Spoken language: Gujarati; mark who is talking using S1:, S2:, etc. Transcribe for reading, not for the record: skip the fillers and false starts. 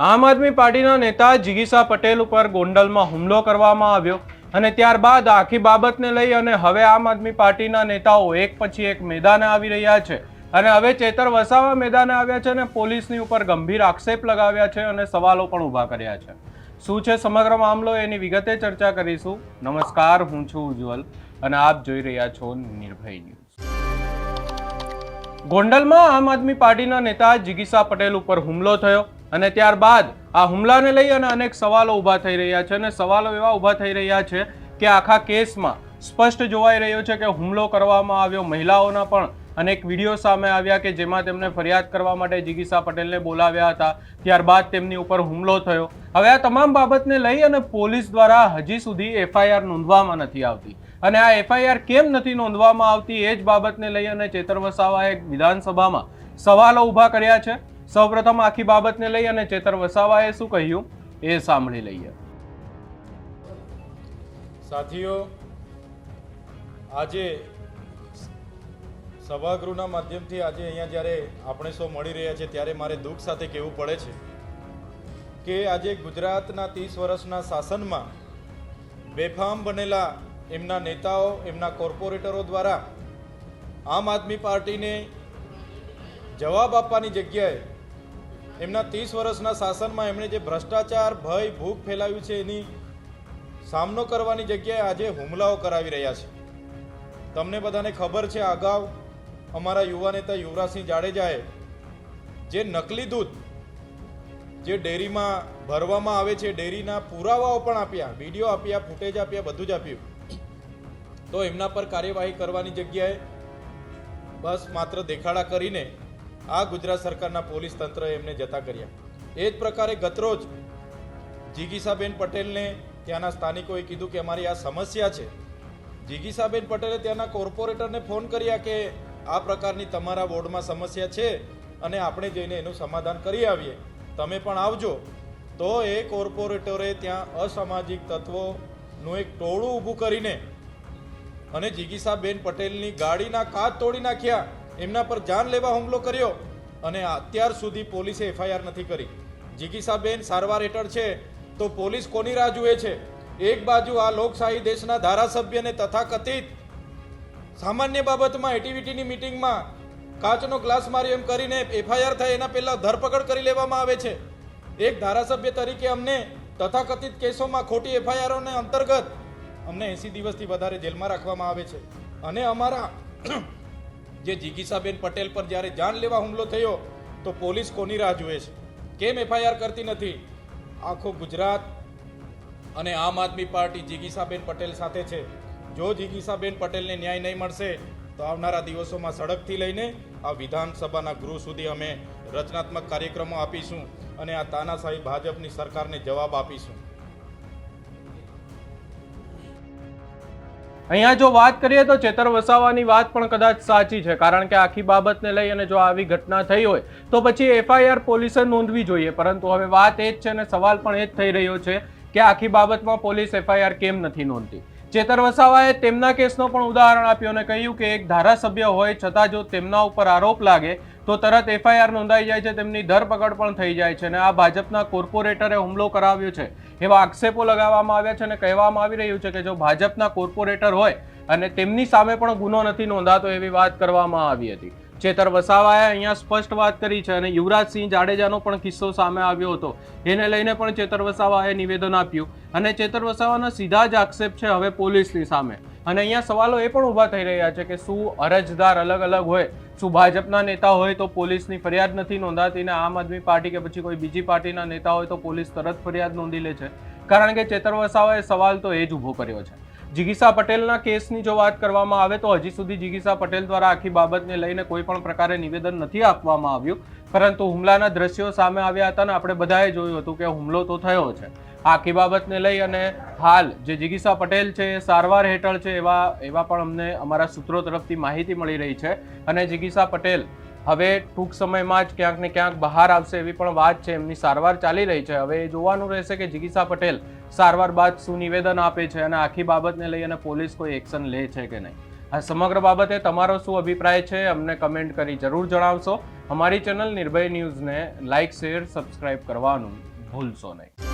S1: આમ આદમી પાર્ટીના નેતા જિગીસા પટેલ ઉપર ગોંડલમાં હુમલો કરવામાં આવ્યો અને ત્યારબાદ આખી બાબતને લઈ અને હવે આમ આદમી પાર્ટીના નેતાઓ એક પછી એક મેદાને આવી રહ્યા છે અને હવે ચેતર વસાવા મેદાને આવ્યા છે અને પોલીસની ઉપર ગંભીર આક્ષેપ લગાવ્યા છે અને સવાલો પણ ઊભા કર્યા છે। શું છે સમગ્ર મામલો એની વિગતે ચર્ચા કરીશું। નમસ્કાર, હું છું ઉજ્જવલ અને આપ જોઈ રહ્યા છો નિર્ભય ન્યૂઝ। ગોંડલમાં આમ આદમી પાર્ટીના નેતા જિગીસા પટેલ ઉપર હુમલો થયો અને ત્યારબાદ આ હુમલાને લઈ અને અનેક સવાલો ઊભા થઈ રહ્યા છે અને સવાલો એવા ઊભા થઈ રહ્યા છે કે આખા કેસમાં સ્પષ્ટ જોવાઈ રહ્યો છે કે હુમલો કરવામાં આવ્યો। મહિલાઓના પણ અનેક વિડીયો સામે આવ્યા કે જેમાં તેમને ફરિયાદ કરવા માટે જિગીસા પટેલને બોલાવ્યા હતા, ત્યારબાદ તેમની ઉપર હુમલો થયો। હવે આ તમામ બાબતને લઈ અને પોલીસ દ્વારા હજી સુધી એફઆઈઆર નોંધવામાં નથી આવતી અને આ એફઆઈઆર કેમ નથી નોંધવામાં આવતી એ જ બાબતને લઈ અને ચેતર વસાવાએ વિધાનસભામાં સવાલો ઊભા કર્યા છે। સૌપ્રથમ આખી બાબતને લઈ અને ચેતર વસાવાએ શું કહ્યું એ સાંભળી લઈએ।
S2: સાથીઓ, આજે સભાગૃહના માધ્યમથી આજે અહીંયા જ્યારે આપણે સૌ મળી રહ્યા છે ત્યારે મારે દુઃખ સાથે કહેવું પડે છે કે આજે ગુજરાતના 30 વર્ષના શાસનમાં બેફામ બનેલા એમના નેતાઓ, એમના કોર્પોરેટરો દ્વારા આમ આદમી પાર્ટીને જવાબ આપવાની જગ્યાએ એમના 30 વર્ષના શાસનમાં એમણે જે ભ્રષ્ટાચાર, ભય, ભૂખ ફેલાવ્યું છે એની સામનો કરવાની જગ્યાએ આજે હુમલાઓ કરાવી રહ્યા છે। તમને બધાને ખબર છે, અગાઉ અમારા યુવા નેતા યુવરાજસિંહ જાડેજાએ જે નકલી દૂધ જે ડેરીમાં ભરવામાં આવે છે, ડેરીના પુરાવાઓ પણ આપ્યા, વિડીયો આપ્યા, ફૂટેજ આપ્યા, બધું જ આપ્યું, તો એમના પર કાર્યવાહી કરવાની જગ્યાએ બસ માત્ર દેખાડા કરીને આ ગુજરાત સરકારના પોલીસ તંત્રએ એમને જતા કર્યા। એ જ પ્રકારે ગતરોજ જિગીસાબેન પટેલને ત્યાંના સ્થાનિકોએ કીધું કે અમારી આ સમસ્યા છે। જિગીસાબેન પટેલે ત્યાંના કોર્પોરેટરને ફોન કર્યા કે આ પ્રકારની તમારા વોર્ડમાં સમસ્યા છે અને આપણે જઈને એનું સમાધાન કરી આવીએ, તમે પણ આવજો। તો એ કોર્પોરેટરે ત્યાં અસામાજિક તત્વોનું એક ટોળું ઊભું કરીને અને જિગીસાબેન પટેલની ગાડીના કાચ તોડી નાખ્યા, એમના પર જાન લેવા હુમલો કર્યો અને અત્યાર સુધી પોલીસે એફઆઈઆર નથી કરી। જિગીસાબેન સારવાર હેઠળ છે તો પોલીસ કોની રાહ જુએ છે? એક બાજુ આ લોકશાહી દેશના ધારાસભ્યને તથાકથિત સામાન્ય બાબતમાં એટીવીટીની મિટિંગમાં કાચનો ગ્લાસ મારી એમ કરીને એફઆઈઆર થાય એના પહેલાં ધરપકડ કરી લેવામાં આવે છે। એક ધારાસભ્ય તરીકે અમને તથાકથિત કેસોમાં ખોટી એફઆઈઆરોને અંતર્ગત અમને 80 દિવસથી વધારે જેલમાં રાખવામાં આવે છે અને અમારા જે જિગીસાબેન પટેલ પર જ્યારે જાન લેવા હુમલો થયો તો પોલીસ કોની રાહ જુએ છે? કેમ એફઆઈઆર કરતી નથી? આખો ગુજરાત અને આમ આદમી પાર્ટી જિગીસાબેન પટેલ સાથે છે। જો જિગીસાબેન પટેલને ન્યાય નહીં મળશે તો આવનારા દિવસોમાં સડકથી લઈને આ વિધાનસભાના ગૃહ સુધી અમે રચનાત્મક કાર્યક્રમો આપીશું અને આ તાનાશાહી ભાજપની સરકારને જવાબ આપીશું।
S1: અહીંયા જો વાત કરીએ તો ચેતર વસાવાની વાત પણ કદાચ સાચી છે, કારણ કે આખી બાબતને લઈ અને જો આવી ઘટના થઈ હોય તો પછી એફઆઈઆર પોલીસે નોંધવી જોઈએ, પરંતુ હવે વાત એ જ છે અને સવાલ પણ એ જ થઈ રહ્યો છે કે આખી બાબતમાં પોલીસ એફઆઈઆર કેમ નથી નોંધતી। ચેતર વસાવાએ તેમના કેસનો પણ ઉદાહરણ આપ્યું અને કહ્યું કે એક ધારાસભ્ય હોય છતાં જો તેમના ઉપર આરોપ લાગે તો તરત એફઆઈઆર નોંધાઈ જાય છે, તેમની ધરપકડ પણ થઈ જાય છે અને આ ભાજપના કોર્પોરેટરે હુમલો કરાવ્યો છે એવા આક્ષેપો લગાવવામાં આવ્યા છે અને કહેવામાં આવી રહ્યું છે કે જો ભાજપના કોર્પોરેટર હોય અને તેમની સામે પણ ગુનો નથી નોંધાતો એવી વાત કરવામાં આવી હતી। ચેતર વસાવાએ અહીંયા સ્પષ્ટ વાત કરી છે અને યુવરાજસિંહ જાડેજાનો પણ કિસ્સો સામે આવ્યો હતો, એને લઈને પણ ચેતર વસાવાએ નિવેદન આપ્યું અને ચેતર વસાવાના સીધા જ આક્ષેપ છે હવે પોલીસની સામે। અને અહીંયા સવાલો એ પણ ઊભા થઈ રહ્યા છે કે શું અરજદાર અલગ અલગ હોય, શું ભાજપના નેતા હોય તો પોલીસની ફરિયાદ નથી નોંધાતી ને આમ આદમી પાર્ટી કે પછી કોઈ બીજી પાર્ટીના નેતા હોય તો પોલીસ તરત ફરિયાદ નોંધી લે છે? કારણ કે ચેતર વસાવાએ સવાલ તો એ જ ઊભો કર્યો છે। જિગીસા પટેલના કેસની જો વાત કરવામાં આવે તો હજી સુધી જિગીસા પટેલ દ્વારા આખી બાબતને લઈને કોઈ પણ પ્રકારે નિવેદન નથી આપવામાં આવ્યું, પરંતુ હુમલાના દ્રશ્યો સામે આવ્યા હતા અને આપણે બધાએ જોયું હતું કે હુમલો તો થયો છે। આખી બાબતને લઈ અને હાલ જે જિગીસા પટેલ છે એ સારવાર હેઠળ છે એવા પણ અમને અમારા સૂત્રો તરફથી માહિતી મળી રહી છે અને જિગીસા પટેલ હવે ટૂંક સમયમાં જ ક્યાંક ને ક્યાંક બહાર આવશે એવી પણ વાત છે। એમની સારવાર ચાલી રહી છે, હવે એ જોવાનું રહેશે કે જિગીસા પટેલ સારવાર બાદ શું નિવેદન આપે છે અને આખી બાબતને લઈ અને પોલીસ કોઈ એક્શન લે છે કે નહીં। આ સમગ્ર બાબતે તમારો શું અભિપ્રાય છે અમને કમેન્ટ કરી જરૂર જણાવશો। અમારી ચેનલ નિર્ભય ન્યૂઝને લાઇક, શેર, સબસ્ક્રાઇબ કરવાનું ભૂલશો નહીં.